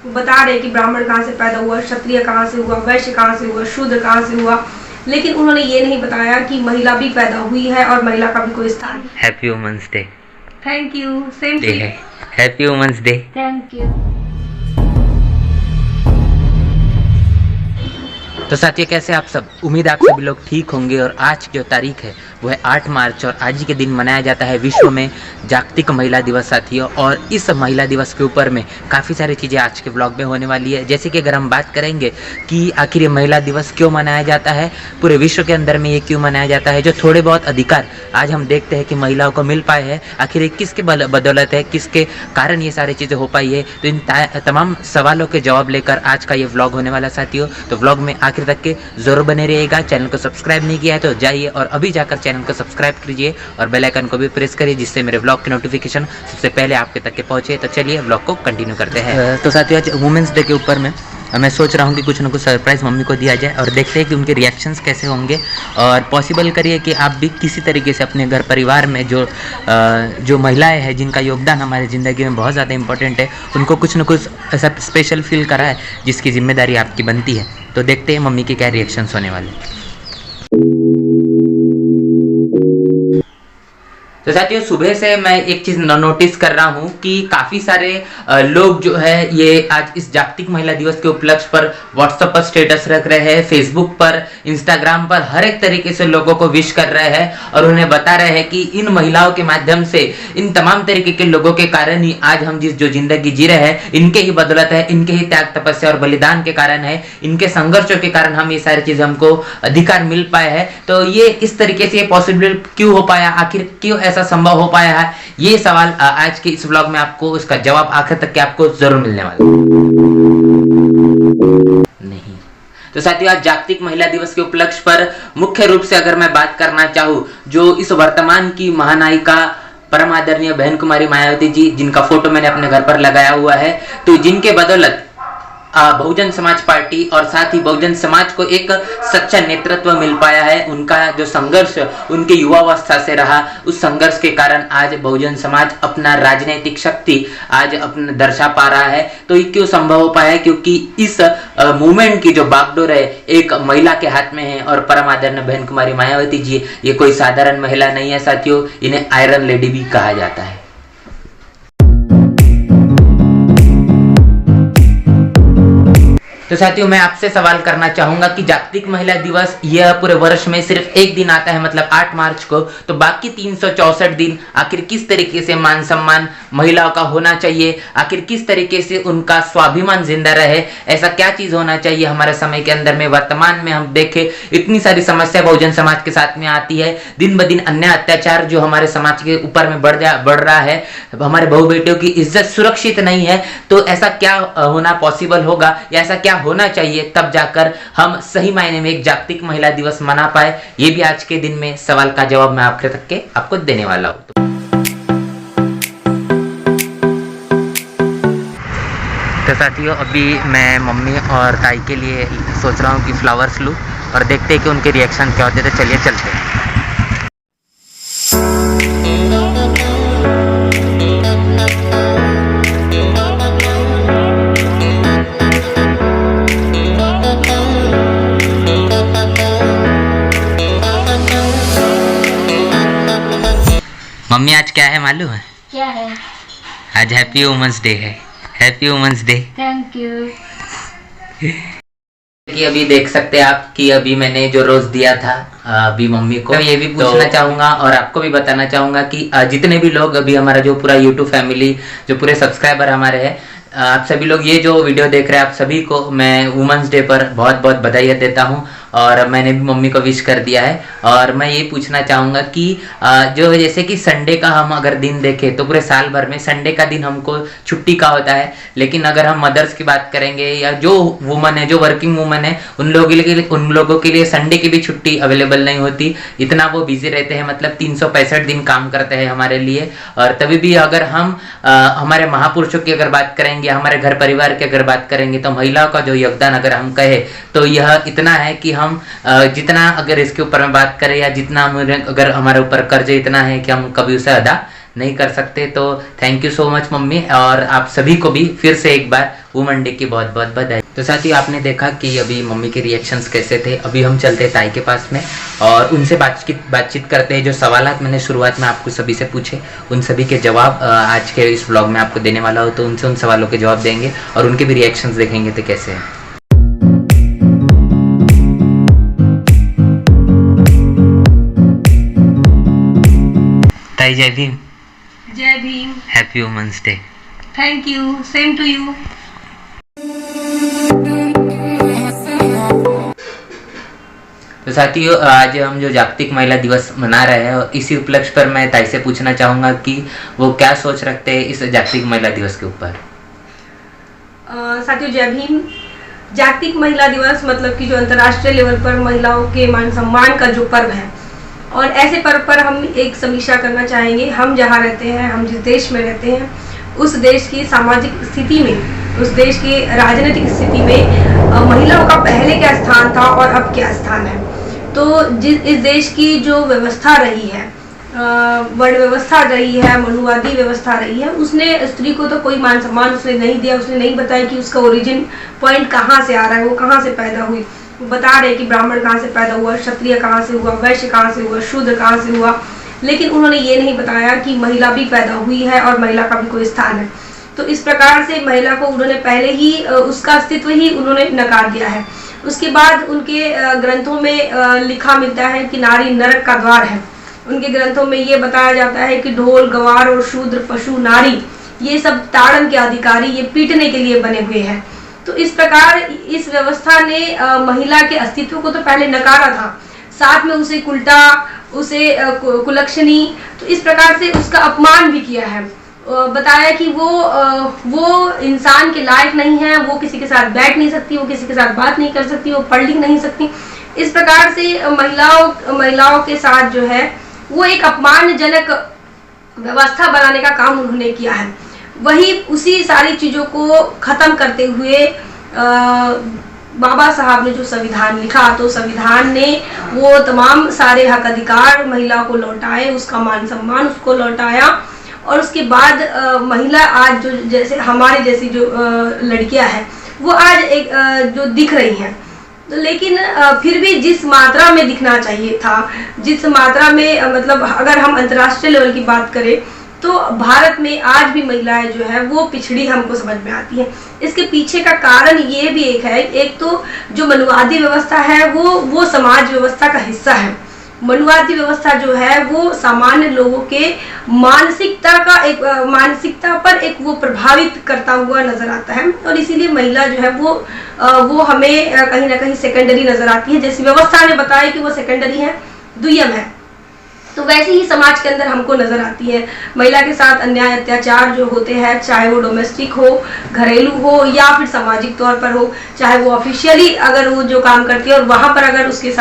बता रहे कि ब्राह्मण कहाँ से पैदा हुआ, क्षत्रिय कहाँ से हुआ, वैश्य कहाँ से हुआ, शूद्र कहाँ से हुआ, लेकिन उन्होंने ये नहीं बताया कि महिला भी पैदा हुई है और महिला का भी कोई स्थान है। Happy women's day. Thank you. Same day है। Happy women's day. Thank you. तो साथियों, कैसे आप सब? उम्मीद आप सभी लोग ठीक होंगे। और आज की जो तारीख है वो है 8 मार्च और आज ही के दिन मनाया जाता है विश्व में जागतिक महिला दिवस साथियों। और इस महिला दिवस के ऊपर में काफ़ी सारी चीज़ें आज के ब्लॉग में होने वाली है। जैसे कि अगर हम बात करेंगे कि आखिर ये महिला दिवस क्यों मनाया जाता है, पूरे विश्व के अंदर में ये क्यों मनाया जाता है, जो थोड़े बहुत अधिकार आज हम देखते हैं कि महिलाओं को मिल पाए हैं, आखिर ये किसके बदौलत है, किसके कारण ये सारी चीज़ें हो पाई है। तो इन तमाम सवालों के जवाब लेकर आज का ये व्लॉग होने वाला साथियों। तो व्लॉग में आखिर तक के जरूर बने रहिएगा। चैनल को सब्सक्राइब नहीं किया है तो जाइए और अभी जाकर चैनल को सब्सक्राइब कीजिए और बेल आइकन को भी प्रेस करिए, जिससे मेरे व्लॉग की नोटिफिकेशन सबसे पहले आपके तक के पहुंचे। तो चलिए व्लॉग को कंटिन्यू करते हैं। तो साथियों, आज वुमेन्स डे के ऊपर में मैं सोच रहा हूँ कि कुछ ना कुछ सरप्राइज़ मम्मी को दिया जाए और देखते हैं कि उनके रिएक्शंस कैसे होंगे। और पॉसिबल करिए कि आप भी किसी तरीके से अपने घर परिवार में जो महिलाएं हैं जिनका योगदान हमारी ज़िंदगी में बहुत ज़्यादा इंपॉर्टेंट है, उनको कुछ ना कुछ ऐसा स्पेशल फील कराए जिसकी जिम्मेदारी आपकी बनती है। तो देखते हैं मम्मी के क्या रिएक्शंस होने वाले। तो साथियों, सुबह से मैं एक चीज़ नोटिस कर रहा हूँ कि काफ़ी सारे लोग जो है ये आज इस जागतिक महिला दिवस के उपलक्ष्य पर व्हाट्सएप पर स्टेटस रख रहे हैं, फेसबुक पर, इंस्टाग्राम पर, हर एक तरीके से लोगों को विश कर रहे हैं और उन्हें बता रहे हैं कि इन महिलाओं के माध्यम से, इन तमाम तरीके के लोगों के कारण ही आज हम जो जिंदगी जी रहे हैं, इनके ही बदौलत है, इनके ही त्याग तपस्या और बलिदान के कारण है, इनके संघर्षों के कारण हम ये सारी चीज़ें हमको अधिकार मिल पाए हैं। तो ये इस तरीके से पॉसिबल क्यों हो पाया, आखिर क्यों ऐसा संभव हो पाया है, ये सवाल आज के इस व्लॉग में आपको उसका जवाब आखिर तक के आपको जरूर मिलने वाला नहीं। तो साथियों, आज जागतिक महिला दिवस के उपलक्ष्य पर मुख्य रूप से अगर मैं बात करना चाहूँ, जो इस वर्तमान की महानायिका परम आदरणीय बहन कुमारी मायावती जी, जिनका फोटो मैंने अपने घर पर लगाया हुआ है, तो जिनके बदौलत बहुजन समाज पार्टी और साथ ही बहुजन समाज को एक सच्चा नेतृत्व मिल पाया है। उनका जो संघर्ष उनके युवावस्था से रहा, उस संघर्ष के कारण आज बहुजन समाज अपना राजनीतिक शक्ति आज अपना दर्शा पा रहा है। तो ये क्यों संभव हो पाया है? क्योंकि इस मूवमेंट की जो बागडोर है एक महिला के हाथ में है और परम आदरणीय बहन कुमारी मायावती जी ये कोई साधारण महिला नहीं है साथियों, इन्हें आयरन लेडी भी कहा जाता है। तो साथियों, मैं आपसे सवाल करना चाहूंगा कि जागतिक महिला दिवस यह पूरे वर्ष में सिर्फ एक दिन आता है, मतलब 8 मार्च को, तो बाकी 364 दिन आखिर किस तरीके से मान सम्मान महिलाओं का होना चाहिए, आखिर किस तरीके से उनका स्वाभिमान जिंदा रहे, ऐसा क्या चीज होना चाहिए हमारे समय के अंदर में। वर्तमान में हम देखें इतनी सारी समस्या बहुजन समाज के साथ में आती है, दिन ब दिन अन्य अत्याचार जो हमारे समाज के ऊपर में बढ़ रहा है, हमारे बहू बेटियों की इज्जत सुरक्षित नहीं है। तो ऐसा क्या होना पॉसिबल होगा या ऐसा क्या होना चाहिए तब जाकर हम सही मायने में एक जागतिक महिला दिवस मना पाए, ये भी आज के दिन में सवाल का जवाब मैं आखिर तक के आपको देने वाला हूं। तो साथियों, अभी मैं मम्मी और ताई के लिए सोच रहा हूँ कि फ्लावर्स लूँ और देखते हैं कि उनके रिएक्शन क्या होते हैं। तो चलिए चलते हैं। मम्मी, आज क्या है मालूम है? क्या है? आज हैप्पी वुमेन्स डे है। Happy women's day. Thank you. कि अभी देख सकते हैं आप कि अभी मैंने जो रोज दिया था अभी मम्मी को, ये भी पूछना चाहूंगा और आपको भी बताना चाहूंगा कि जितने भी लोग अभी हमारा जो पूरा यूट्यूब फैमिली, जो पूरे सब्सक्राइबर हमारे हैं, आप सभी लोग ये जो वीडियो देख रहे हैं, आप सभी को मैं वुमेन्स डे पर बहुत बहुत बधाई देता हूं और मैंने भी मम्मी को विश कर दिया है। और मैं ये पूछना चाहूँगा कि जो जैसे कि संडे का हम अगर दिन देखें तो पूरे साल भर में संडे का दिन हमको छुट्टी का होता है, लेकिन अगर हम मदर्स की बात करेंगे या जो वुमन है, जो वर्किंग वुमन है, उन लोगों के लिए संडे की भी छुट्टी अवेलेबल नहीं होती। इतना वो बिजी रहते हैं, मतलब 365 दिन काम करते हैं हमारे लिए। और तभी भी अगर हम हमारे महापुरुषों की अगर बात करेंगे, हमारे घर परिवार की अगर बात करेंगे, तो महिलाओं का जो योगदान अगर हम कहें तो यह इतना है कि हम जितना अगर इसके ऊपर में बात करें या जितना अगर हमारे ऊपर कर्ज इतना है कि हम कभी उसे अदा नहीं कर सकते। तो thank you so much mummy, और आप सभी को भी फिर से एक बार वुमेन डे की बहुत बहुत बधाई। तो साथियों, आपने देखा कि अभी मम्मी के रिएक्शंस कैसे थे। अभी हम चलते हैं ताई के पास में और उनसे बातचीत करते हैं। जो सवालात मैंने शुरुआत में आपको सभी से पूछे, उन सभी के जवाब आज के इस व्लॉग में आपको देने वाला हो, तो उनसे उन सवालों के जवाब देंगे और उनके भी रिएक्शंस देखेंगे तो कैसे हैं। ताई जय भीम। जय Bhim. Happy women's day. Thank you, same to you. तो साथियों, आज हम जो जागतिक महिला दिवस मना रहे हैं, और इसी उपलक्ष्य पर मैं ताई से पूछना चाहूँगा कि वो क्या सोच रखते हैं इस जागतिक महिला दिवस के ऊपर। साथियों जय भीम। जागतिक महिला दिवस मतलब कि जो अंतर्राष्ट्रीय लेवल पर महिलाओं के मान सम्मान का जो पर्व है, और ऐसे पर्व पर हम एक समीक्षा करना चाहेंगे। हम जहाँ रहते हैं, हम जिस देश में रहते हैं, उस देश की सामाजिक स्थिति में, उस देश की राजनीतिक स्थिति में महिलाओं का पहले क्या स्थान था और अब क्या स्थान है। तो इस देश की जो व्यवस्था रही है, वर्ण व्यवस्था रही है, मनुवादी व्यवस्था रही है, उसने स्त्री को तो कोई मान सम्मान उसने नहीं दिया। उसने नहीं बताया कि उसका ओरिजिन पॉइंट कहाँ से आ रहा है, वो कहाँ से पैदा हुई। वो बता रहे कि ब्राह्मण कहाँ से पैदा हुआ, क्षत्रिय कहाँ से हुआ, वैश्य कहाँ से हुआ, शूद्र कहाँ से हुआ, लेकिन उन्होंने ये नहीं बताया कि महिला भी पैदा हुई है और महिला का भी कोई स्थान है। तो इस प्रकार से महिला को उन्होंने पहले ही उसका अस्तित्व ही उन्होंने नकार दिया है। उसके बाद उनके ग्रंथों में लिखा मिलता है कि नारी नरक का द्वार है। उनके ग्रंथों में ये बताया जाता है कि ढोल, गवार और शूद्र, पशु, नारी, ये सब ताड़न के अधिकारी, ये पीटने के लिए बने हुए हैं। तो इस प्रकार इस व्यवस्था ने महिला के अस्तित्व को तो पहले नकारा था, साथ में उसे उल्टा, उसे कुलक्षणी, तो इस प्रकार से उसका अपमान भी किया है। बताया कि वो इंसान के लायक नहीं है, वो किसी के साथ बैठ नहीं सकती, वो किसी के साथ बात नहीं कर सकती, वो पढ़ लिख नहीं सकती। इस प्रकार से महिलाओं के साथ जो है वो एक अपमानजनक व्यवस्था बनाने का काम उन्होंने किया है। वही उसी सारी चीजों को खत्म करते हुए बाबा साहब ने जो संविधान लिखा, तो संविधान ने वो तमाम सारे हक अधिकार महिला को लौटाए, उसका मान सम्मान उसको लौटाया। और उसके बाद महिला आज जो जैसे हमारी जैसी जो लड़कियां हैं, वो आज एक जो दिख रही हैं, तो लेकिन फिर भी जिस मात्रा में दिखना चाहिए था, जिस मात्रा में मतलब अगर हम अंतर्राष्ट्रीय लेवल की बात करें, तो भारत में आज भी महिलाएं जो है वो पिछड़ी हमको समझ में आती है। इसके पीछे का कारण ये भी एक है, एक तो जो मनुवादी व्यवस्था है वो समाज व्यवस्था का हिस्सा है। मनुवादी व्यवस्था जो है वो सामान्य लोगों के मानसिकता पर एक वो प्रभावित करता हुआ नजर आता है, और इसीलिए महिला जो है वो हमें कहीं ना कहीं सेकेंडरी नजर आती है। जैसी व्यवस्था ने बताया कि वो सेकेंडरी है, दुय्यम है, तो वैसे ही समाज के अंदर हमको नजर आती है। महिला के साथ अन्याय अत्याचार जो होते हैं, चाहे वो डोमेस्टिक हो, घरेलू हो, या फिर सामाजिक तौर पर हो, चाहे वो ऑफिशियली अगर वो जो काम करती है और वहां पर अगर उसके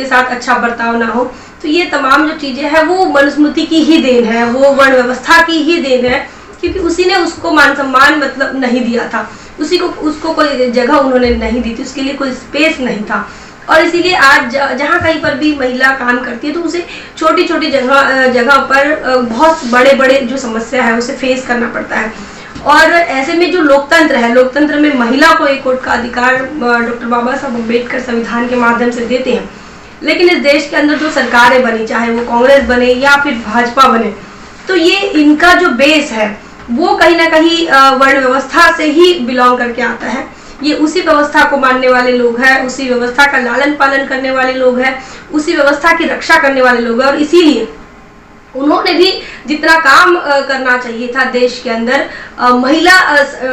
साथ अच्छा बर्ताव ना हो, तो ये तमाम जो चीजें हैं वो मनुस्मृति की ही देन है, वो वर्ण व्यवस्था की ही देन है, क्योंकि उसी ने उसको मान सम्मान मतलब नहीं दिया था, उसको कोई जगह उन्होंने नहीं दी थी, उसके लिए कोई स्पेस नहीं था। और इसीलिए आज जहाँ कहीं पर भी महिला काम करती है, तो उसे छोटी छोटी जगह पर बहुत बड़े जो समस्या है उसे फेस करना पड़ता है। और ऐसे में जो लोकतंत्र है, लोकतंत्र में महिला को एक वोट का अधिकार डॉक्टर बाबा साहब अम्बेडकर संविधान के माध्यम से देते हैं, लेकिन इस देश के अंदर जो सरकारें बनी, चाहे वो कांग्रेस बने या फिर भाजपा बने, तो ये इनका जो बेस है वो कहीं ना कहीं वर्ण व्यवस्था से ही बिलोंग करके आता है। ये उसी व्यवस्था को मानने वाले लोग हैं, उसी व्यवस्था का लालन पालन करने वाले लोग हैं, उसी व्यवस्था की रक्षा करने वाले लोग हैं, और इसीलिए उन्होंने भी जितना काम करना चाहिए था देश के अंदर महिला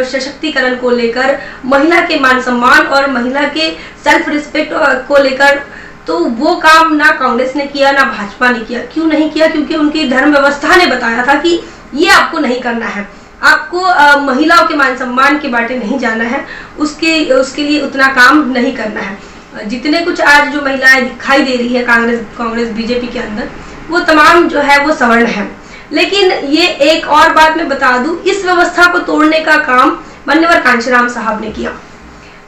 सशक्तिकरण को लेकर, महिला के मान सम्मान और महिला के सेल्फ रिस्पेक्ट को लेकर, तो वो काम ना कांग्रेस ने किया ना भाजपा ने किया। क्यों नहीं किया? क्योंकि उनकी धर्म व्यवस्था ने बताया था कि ये आपको नहीं करना है, आपको महिलाओं के मान सम्मान के बाटे नहीं जाना है, उसके लिए उतना काम नहीं करना है। जितने कुछ आज जो महिलाएं दिखाई दे रही है कांग्रेस बीजेपी के अंदर, वो तमाम जो है वो सवर्ण है। लेकिन ये एक और बात मैं बता दूं, इस व्यवस्था को तोड़ने का काम माननीय कांशीराम साहब ने किया।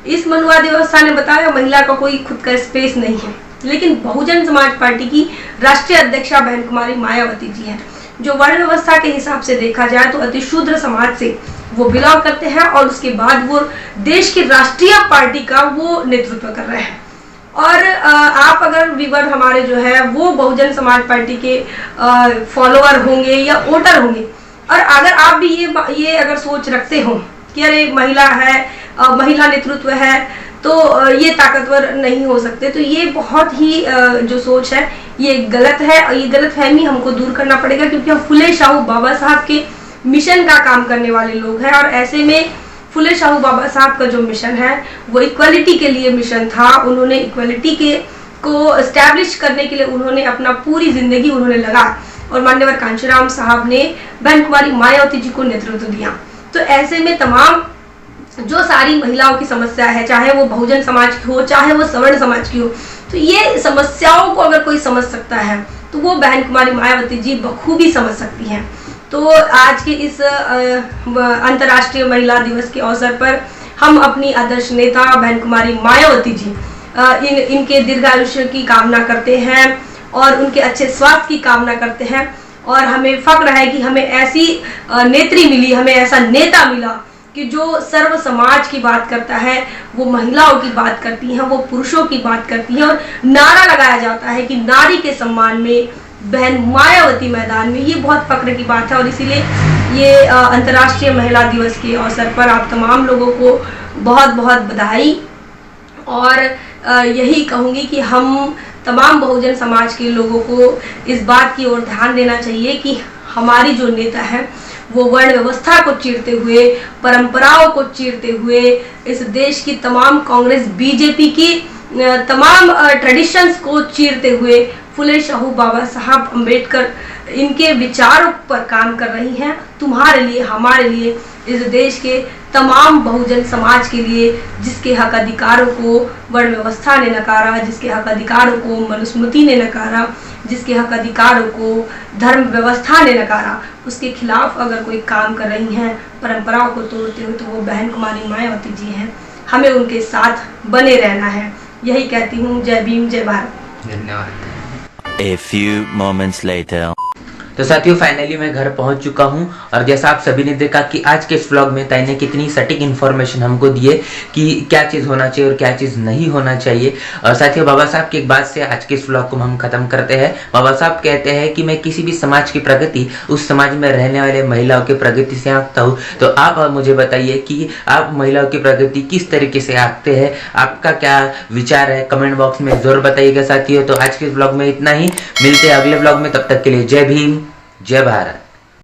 इस मनुवादी व्यवस्था ने बताया महिला का कोई खुद का स्पेस नहीं है, लेकिन बहुजन समाज पार्टी की राष्ट्रीय अध्यक्षा बहन कुमारी मायावती जी हैं, जो वर्ण व्यवस्था के हिसाब से देखा जाए तो अति शूद्र समाज से वो बिलोंग करते हैं और उसके बाद वो देश की राष्ट्रीय पार्टी का वो नेतृत्व कर रहे हैं। और आप अगर व्यूअर हमारे जो है वो बहुजन समाज पार्टी के फॉलोअर होंगे या वोटर होंगे, और अगर आप भी ये अगर सोच रखते हो कि अरे महिला है, महिला नेतृत्व है तो ये ताकतवर नहीं हो सकते, तो ये बहुत ही जो सोच है ये गलत है। और ये गलत फहमी हमको दूर करना पड़ेगा, क्योंकि हम फुले शाहू बाबा साहब के मिशन का काम करने वाले लोग हैं। और ऐसे में फुले शाहू बाबा साहब का जो मिशन है वो इक्वलिटी के लिए मिशन था। उन्होंने इक्वलिटी को एस्टैब्लिश करने के लिए उन्होंने अपना पूरी जिंदगी उन्होंने लगा, और मान्यवर कांशीराम साहब ने बहन कुमारी मायावती जी को नेतृत्व दिया। तो ऐसे में तमाम जो सारी महिलाओं की समस्या है, चाहे वो बहुजन समाज की हो, चाहे वो सवर्ण समाज की हो, तो ये समस्याओं को अगर कोई समझ सकता है तो वो बहन कुमारी मायावती जी बखूबी समझ सकती हैं। तो आज के इस अंतर्राष्ट्रीय महिला दिवस के अवसर पर हम अपनी आदर्श नेता बहन कुमारी मायावती जी इनके दीर्घायुष्य की कामना करते हैं और उनके अच्छे स्वास्थ्य की कामना करते हैं। और हमें फक्र है कि हमें ऐसी नेत्री मिली, हमें ऐसा नेता मिला कि जो सर्व समाज की बात करता है, वो महिलाओं की बात करती हैं, वो पुरुषों की बात करती हैं। और नारा लगाया जाता है कि नारी के सम्मान में बहन मायावती मैदान में। ये बहुत फक्र की बात है। और इसीलिए ये अंतर्राष्ट्रीय महिला दिवस के अवसर पर आप तमाम लोगों को बहुत बहुत बधाई। और यही कहूँगी कि हम तमाम बहुजन समाज के लोगों को इस बात की ओर ध्यान देना चाहिए कि हमारी जो नेता है वो वर्ण व्यवस्था को चीरते हुए, परंपराओं को चीरते हुए, इस देश की तमाम कांग्रेस बीजेपी की तमाम ट्रेडिशंस को चीरते हुए फुले शाहू बाबा साहब अम्बेडकर इनके विचारों पर काम कर रही हैं। तुम्हारे लिए, हमारे लिए, इस देश के तमाम बहुजन समाज के लिए, जिसके हक अधिकारों को वर्ण व्यवस्था ने नकारा, जिसके हक अधिकारों को मनुस्मृति ने नकारा, जिसके हक अधिकारों को धर्म व्यवस्था ने नकारा, उसके खिलाफ अगर कोई काम कर रही हैं, परंपराओं को तोड़ते हुए, तो वो बहन कुमारी मायावती जी हैं। हमें उनके साथ बने रहना है। यही कहती हूँ। जय भीम, जय भारत। धन्यवाद। A few moments later. तो साथियों, फाइनली मैं घर पहुंच चुका हूं और जैसा आप सभी ने देखा कि आज के इस व्लॉग में ताई ने कितनी सटीक इन्फॉर्मेशन हमको दी है कि क्या चीज़ होना चाहिए और क्या चीज़ नहीं होना चाहिए। और साथियों, बाबा साहब की एक बात से आज के इस व्लॉग को हम खत्म करते हैं। बाबा साहब कहते हैं कि मैं किसी भी समाज की प्रगति उस समाज में रहने वाले महिलाओं की प्रगति से आंकता हूँ। तो आप मुझे बताइए कि आप महिलाओं की प्रगति किस तरीके से आंकते हैं, आपका क्या विचार है, कमेंट बॉक्स में जरूर बताइएगा साथियों। तो आज के इस व्लॉग में इतना ही, मिलते हैं अगले व्लॉग में। तब तक के लिए जय भीम, जय भारत।